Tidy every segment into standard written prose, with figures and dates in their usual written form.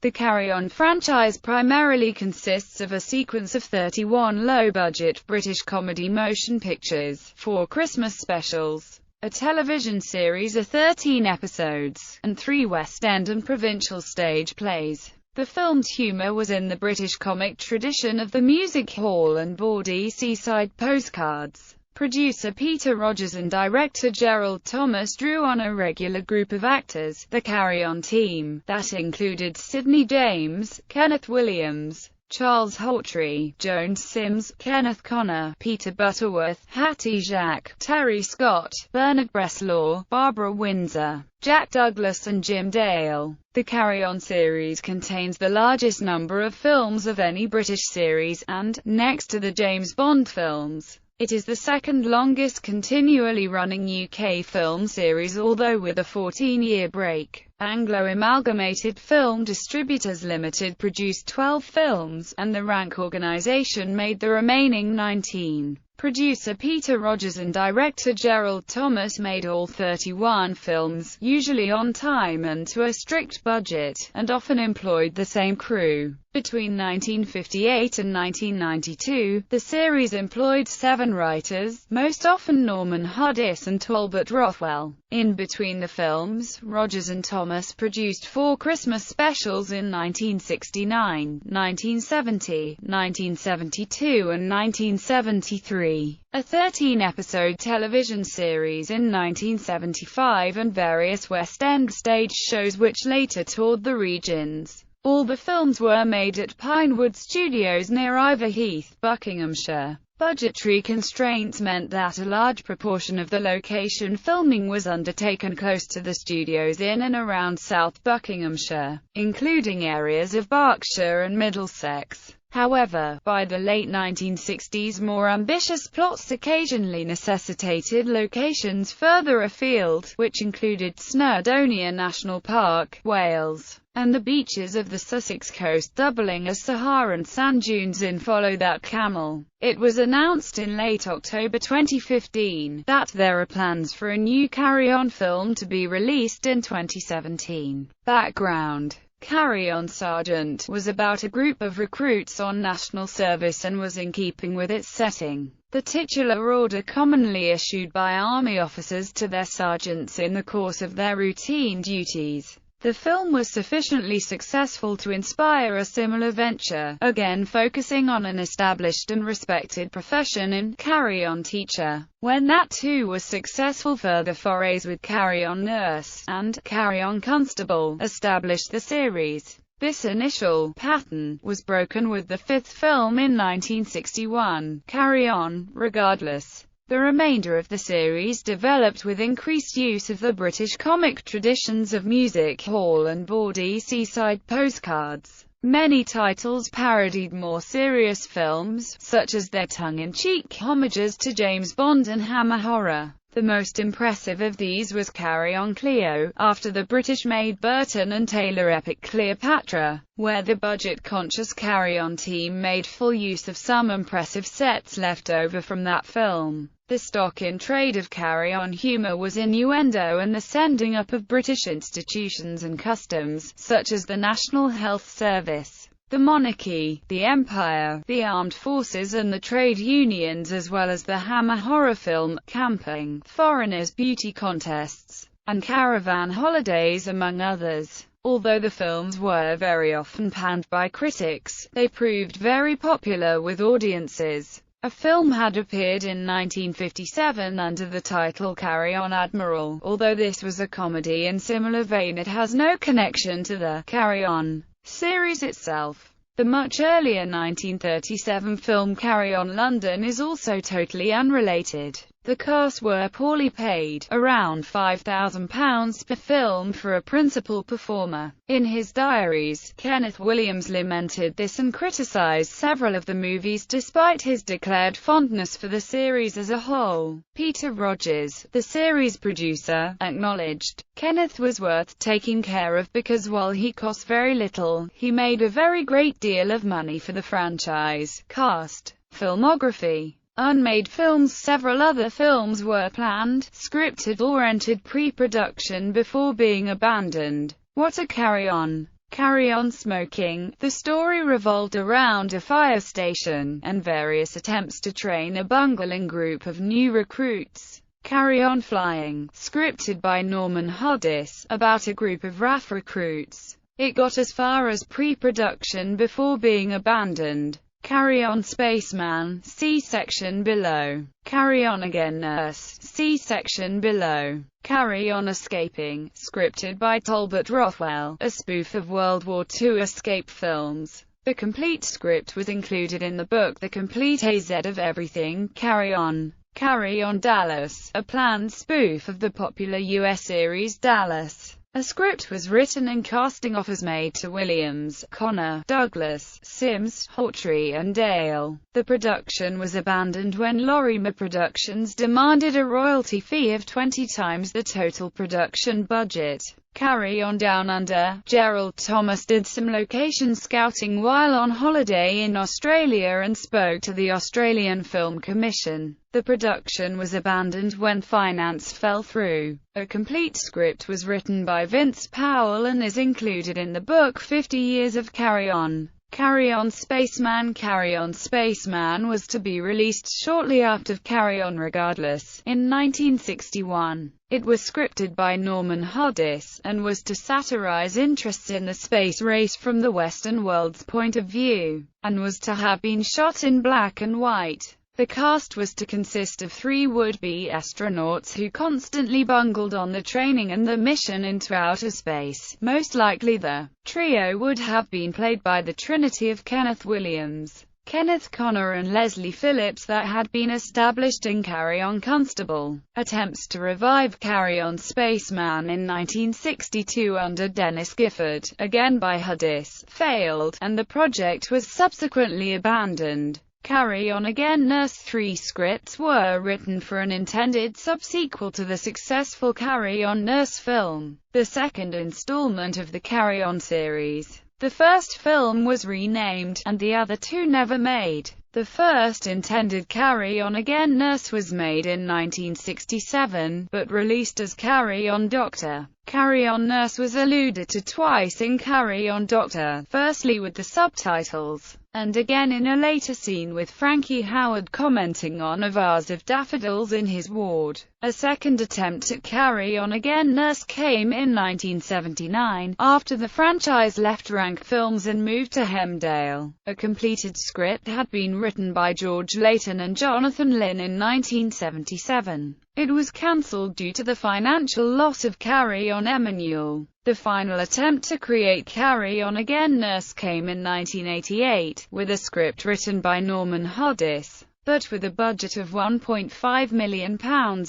The Carry On franchise primarily consists of a sequence of 31 low-budget British comedy motion pictures, 4 Christmas specials, a television series of 13 episodes, and 3 West End and provincial stage plays. The film's humour was in the British comic tradition of the music hall and bawdy seaside postcards. Producer Peter Rogers and director Gerald Thomas drew on a regular group of actors, the Carry On team, that included Sidney James, Kenneth Williams, Charles Hawtrey, Joan Sims, Kenneth Connor, Peter Butterworth, Hattie Jacques, Terry Scott, Bernard Bresslaw, Barbara Windsor, Jack Douglas and Jim Dale. The Carry On series contains the largest number of films of any British series, and, next to the James Bond films, it is the second longest continually running UK film series, although with a 14-year break. Anglo Amalgamated Film Distributors Limited produced 12 films, and the Rank organisation made the remaining 19. Producer Peter Rogers and director Gerald Thomas made all 31 films, usually on time and to a strict budget, and often employed the same crew. Between 1958 and 1992, the series employed 7 writers, most often Norman Huddis and Talbot Rothwell. In between the films, Rogers and Thomas produced 4 Christmas specials in 1969, 1970, 1972 and 1973, a 13-episode television series in 1975 and various West End stage shows which later toured the regions. All the films were made at Pinewood Studios near Iverheath, Buckinghamshire. Budgetary constraints meant that a large proportion of the location filming was undertaken close to the studios in and around South Buckinghamshire, including areas of Berkshire and Middlesex. However, by the late 1960s, more ambitious plots occasionally necessitated locations further afield, which included Snowdonia National Park, Wales, and the beaches of the Sussex coast, doubling as Saharan sand dunes in Follow That Camel. It was announced in late October 2015 that there are plans for a new Carry On film to be released in 2017. Background: Carry On Sergeant was about a group of recruits on national service and was in keeping with its setting. The titular order commonly issued by army officers to their sergeants in the course of their routine duties. The film was sufficiently successful to inspire a similar venture, again focusing on an established and respected profession in Carry On Teacher. When that too was successful, further forays with Carry On Nurse and Carry On Constable established the series. This initial pattern was broken with the 5th film in 1961, Carry On, Regardless. The remainder of the series developed with increased use of the British comic traditions of music hall and bawdy seaside postcards. Many titles parodied more serious films, such as their tongue-in-cheek homages to James Bond and Hammer horror. The most impressive of these was Carry On Cleo, after the British-made Burton and Taylor epic Cleopatra, where the budget-conscious Carry On team made full use of some impressive sets left over from that film. The stock-in-trade of Carry On humour was innuendo and the sending up of British institutions and customs, such as the National Health Service, the monarchy, the empire, the armed forces and the trade unions, as well as the Hammer horror film, camping, foreigners' beauty contests, and caravan holidays, among others. Although the films were very often panned by critics, they proved very popular with audiences. A film had appeared in 1957 under the title Carry On Admiral. Although this was a comedy in similar vein, it has no connection to the Carry On series itself. The much earlier 1937 film Carry On London is also totally unrelated. The cast were poorly paid, around £5,000 per film for a principal performer. In his diaries, Kenneth Williams lamented this and criticised several of the movies despite his declared fondness for the series as a whole. Peter Rogers, the series producer, acknowledged, "Kenneth was worth taking care of because while he cost very little, he made a very great deal of money for the franchise." Cast. Filmography. Unmade films. Several other films were planned, scripted or entered pre-production before being abandoned. What a Carry On! Carry On Smoking. The story revolved around a fire station, and various attempts to train a bungling group of new recruits. Carry On Flying. Scripted by Norman Hodis, about a group of RAF recruits. It got as far as pre-production before being abandoned. Carry On Spaceman. See section below. Carry On Again Nurse. See section below. Carry On Escaping. Scripted by Talbot Rothwell, a spoof of World War II escape films. The complete script was included in the book The Complete AZ of Everything, Carry On. Carry On Dallas, a planned spoof of the popular U.S. series Dallas. A script was written and casting offers made to Williams, Connor, Douglas, Sims, Hawtrey and Dale. The production was abandoned when Lorimer Productions demanded a royalty fee of 20 times the total production budget. Carry On Down Under. Gerald Thomas did some location scouting while on holiday in Australia and spoke to the Australian Film Commission. The production was abandoned when finance fell through. A complete script was written by Vince Powell and is included in the book 50 Years of Carry On. Carry On Spaceman. Carry On Spaceman was to be released shortly after Carry On Regardless, in 1961. It was scripted by Norman Hodis, and was to satirize interests in the space race from the Western world's point of view, and was to have been shot in black and white. The cast was to consist of 3 would-be astronauts who constantly bungled on the training and the mission into outer space. Most likely the trio would have been played by the trinity of Kenneth Williams, Kenneth Connor and Leslie Phillips that had been established in Carry On Constable. Attempts to revive Carry On Spaceman in 1962 under Dennis Gifford, again by Hodis, failed, and the project was subsequently abandoned. Carry On Again Nurse. 3 scripts were written for an intended subsequel to the successful Carry On Nurse film, the second installment of the Carry On series. The first film was renamed, and the other 2 never made. The first intended Carry On Again Nurse was made in 1967, but released as Carry On Doctor. Carry On Nurse was alluded to twice in Carry On Doctor, firstly with the subtitles, and again in a later scene with Frankie Howard commenting on a vase of daffodils in his ward. A second attempt at Carry On Again Nurse came in 1979, after the franchise left Rank Films and moved to Hemdale. A completed script had been written by George Layton and Jonathan Lynn in 1977. It was cancelled due to the financial loss of Carry On Emmanuel. The final attempt to create Carry On Again Nurse came in 1988, with a script written by Norman Hodis, but with a budget of £1.5 million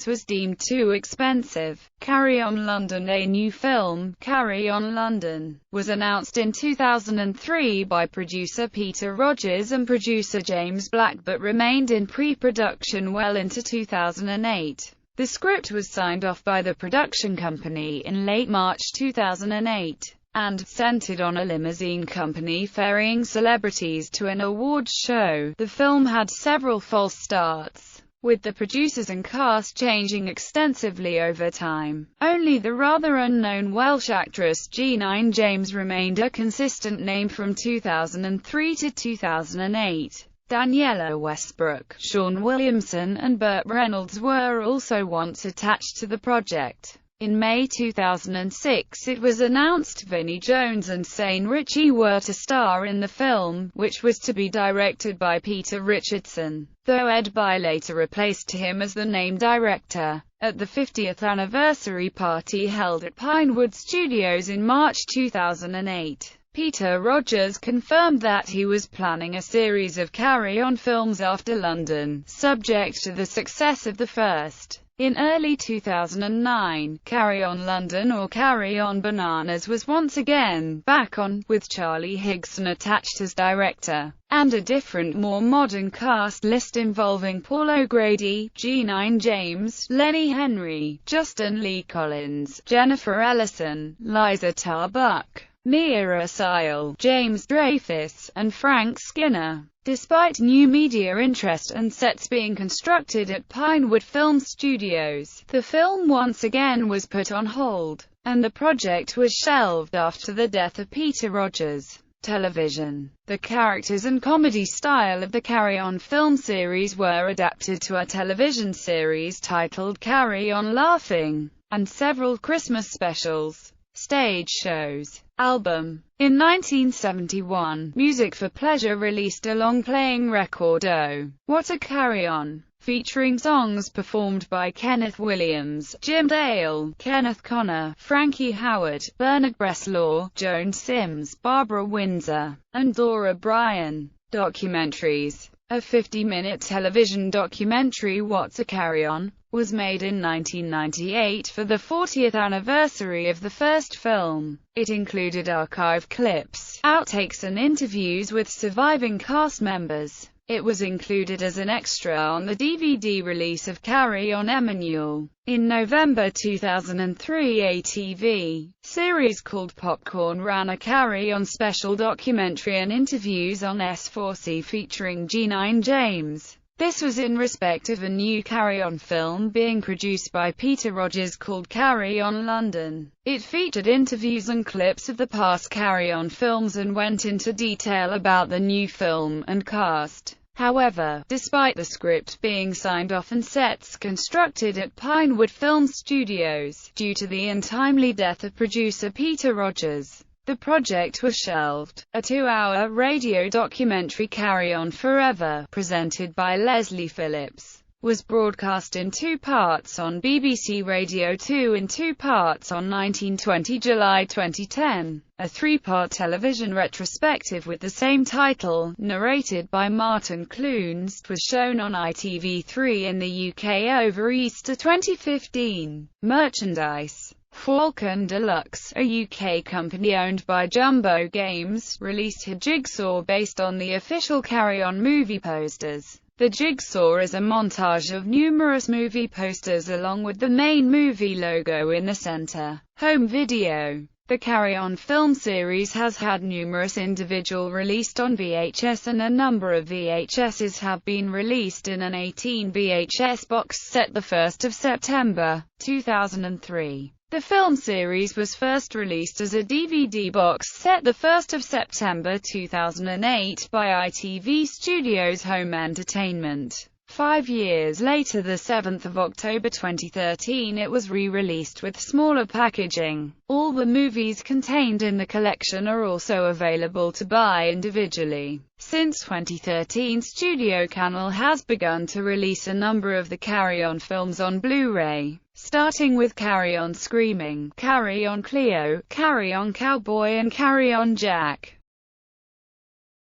was deemed too expensive. Carry On London. A new film, Carry On London, was announced in 2003 by producer Peter Rogers and producer James Black, but remained in pre-production well into 2008. The script was signed off by the production company in late March 2008, and centered on a limousine company ferrying celebrities to an awards show. The film had several false starts, with the producers and cast changing extensively over time. Only the rather unknown Welsh actress Jeanine James remained a consistent name from 2003 to 2008. Daniela Westbrook, Sean Williamson and Burt Reynolds were also once attached to the project. In May 2006 it was announced Vinnie Jones and Shane Ritchie were to star in the film, which was to be directed by Peter Richardson, though Ed By later replaced him as the name director. At the 50th anniversary party held at Pinewood Studios in March 2008, Peter Rogers confirmed that he was planning a series of Carry On films after London, subject to the success of the first. In early 2009, Carry On London or Carry On Bananas was once again back on, with Charlie Higson attached as director, and a different, more modern cast list involving Paul O'Grady, Jeanine James, Lenny Henry, Justin Lee Collins, Jennifer Ellison, Liza Tarbuck, Mira Sile, James Dreyfus, and Frank Skinner. Despite new media interest and sets being constructed at Pinewood Film Studios, the film once again was put on hold. and the project was shelved after the death of Peter Rogers. Television. The characters and comedy style of the Carry On film series were adapted to a television series titled Carry On Laughing, and several Christmas specials. Stage shows. Album. In 1971, Music for Pleasure released a long-playing record, Oh, What a Carry On, featuring songs performed by Kenneth Williams, Jim Dale, Kenneth Connor, Frankie Howard, Bernard Bresslaw, Joan Sims, Barbara Windsor, and Dora Bryan. Documentaries. A 50-minute television documentary, What's a Carry On, was made in 1998 for the 40th anniversary of the first film. It included archive clips, outtakes and interviews with surviving cast members. It was included as an extra on the DVD release of Carry On Emmanuel. In November 2003, a TV series called Popcorn ran a Carry On special documentary and interviews on S4C featuring G9 James. This was in respect of a new Carry On film being produced by Peter Rogers called Carry On London. It featured interviews and clips of the past Carry On films and went into detail about the new film and cast. However, despite the script being signed off and sets constructed at Pinewood Film Studios, due to the untimely death of producer Peter Rogers, the project was shelved. A 2-hour radio documentary, Carry On Forever, presented by Leslie Phillips, was broadcast in 2 parts on BBC Radio 2 in 2 parts on 1920 July 2010. A 3-part television retrospective with the same title, narrated by Martin Clunes, was shown on ITV3 in the UK over Easter 2015. Merchandise. Falcon Deluxe, a UK company owned by Jumbo Games, released a jigsaw based on the official Carry On movie posters. The jigsaw is a montage of numerous movie posters along with the main movie logo in the center. Home video. The Carry On film series has had numerous individual released on VHS, and a number of VHSs have been released in an 18 VHS box set 1 September 2003. The film series was first released as a DVD box set 1 September 2008 by ITV Studios Home Entertainment. 5 years later, the 7th of October 2013, it was re-released with smaller packaging. All the movies contained in the collection are also available to buy individually. Since 2013, Studio Canal has begun to release a number of the Carry On films on Blu-ray, starting with Carry On Screaming, Carry On Cleo, Carry On Cowboy and Carry On Jack.